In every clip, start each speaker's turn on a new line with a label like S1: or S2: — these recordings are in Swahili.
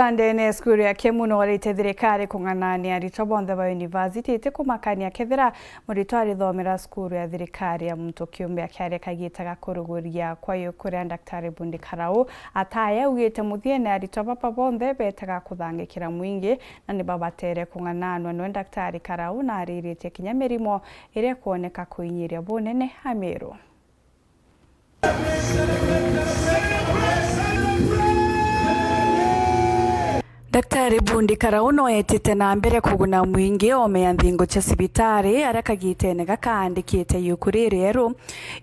S1: Ndene skuru ya Kemuno warite thirikari kung'anania arutwo bonthe ba university ite kumakania kethira murutwo arithomera skuru ya thirikari ya muntu kiumbe akiaria kagitaga kuruguria kwayo kuria Daktari Bundi Karau ataya ugite muthiene arutwo baba bonthe betaga kuthangikira mwingi na ni babatere kung'ananwa no Daktari Karau na ariritie kinya mirimo ire kuoneka kuinyiria bunene Ameru. Daktari Bundi Karau no etete na mbere kuguna mwingi omea nthingo cha sibitari aria kagitene gakaandikite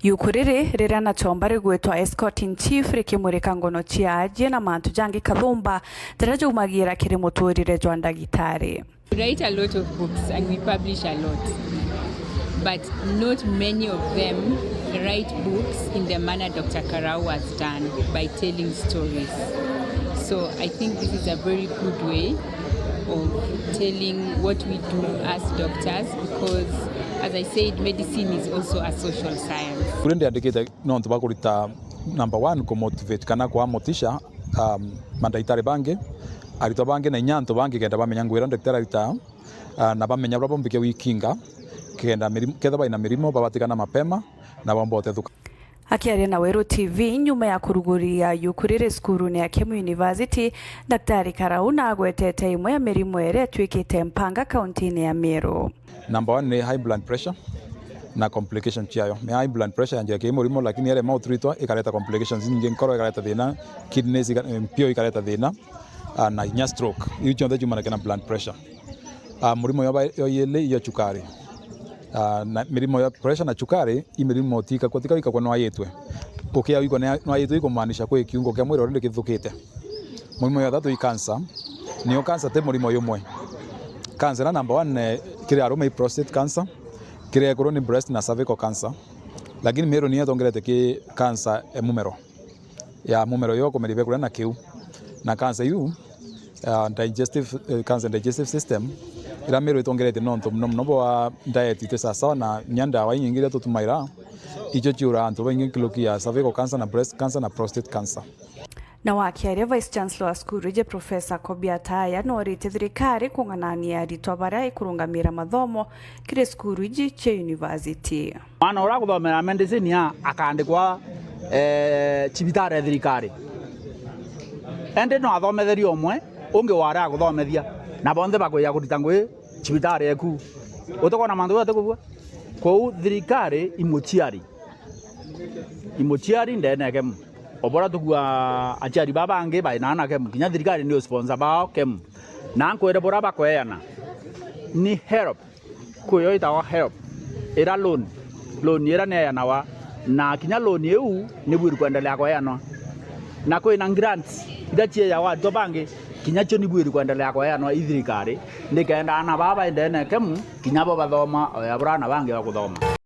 S1: yukuriri rira na chomba rigwetwa escort in chief rikimurika ngono chiaje na mantu jangi kathumba taraja umagira kiri muturire jwa ndagitari.
S2: We write a lot of books and we publish a lot, but not many of them write books in the manner Dr. Karau has done, by telling stories. So I think this is a very good way of telling what we do as doctors, because as I said, medicine is also a social science.
S3: Kurende andikite no ntubakurita number 1 ko motivate kana kwa motisha mandaitari bange arito bange na nyanto bange kenda bamenya ngwira daktari arita na bamenya bra bombike wikinga kenda mirimo ketha baina mirimo babatikana mapema na bombote thuka.
S1: Akiaria na Weru TV nyuma ya kuruguria yukurire skuru ni ya Kemu University, Daktari Karau na agwetete imwe ya mirimo ere atwikite mpanga kaunti ya Meru.
S3: Number 1 ni high blood pressure na complication chiayo. Me high blood pressure nje ke murimo lakini ele mautritwa ikaleta complications nyingi, nkoro ikaleta thina, kidneys pio ikaleta thina na nya stroke. Hiyo ndio jumana kana blood pressure. Murimo yo yele yo chukari. Na mirimo ya pressure na chukari imirimo tika kwa no ayetwe ukia wiko no ayetwe kumaanisha kwa kiungo kya mwiri rinde kithukite. Murimo ya thatu i cancer niyo cancer te murimo yomwe. Cancer na number 1 kire arume prostate cancer, kire colon breast na cervical cancer, lakini mero ni yatongerete ki cancer mumero ya mumero yo komeribe kula na kiu na cancer yu digestive cancer digestive system ira mero itongerete nonto mnobo wa diet ite sasa na nyanda wa nyingire tutumaira icho chiura anto baingi kilokia cervical cancer na breast cancer na prostate cancer.
S1: Na wakiaria Vice Chancellor skuru je Professor Kobiataya no rite thirikari kung'anania aritwa baria ikurungamira mathomo kire skuru iji che university.
S4: Mwana ora kuthomera medicine ya akandikwa cibitari ya thirikari ende no athometheri omwe ungi wara kuthomethia na bonthe bakwya kurita ngwi cibitari eku utokona mandu yote kubwa kwa thirikari imochiari ndene kem obora tukua achari baba ange bai nana kem kinya thirikari ndio sponsor bao kem na nkwere bora bakweyana ni help kuyo itawa help era loan era ne yanawa na kinya loan eu ni bwiri kuendelea kweyana na kwina grants idachie ya watu bange kinyacho ni bwiri kuendelea kweyana ithirikari ndikaenda ana baba ndene kem kinyabo bathoma ya brana bange bakuthoma.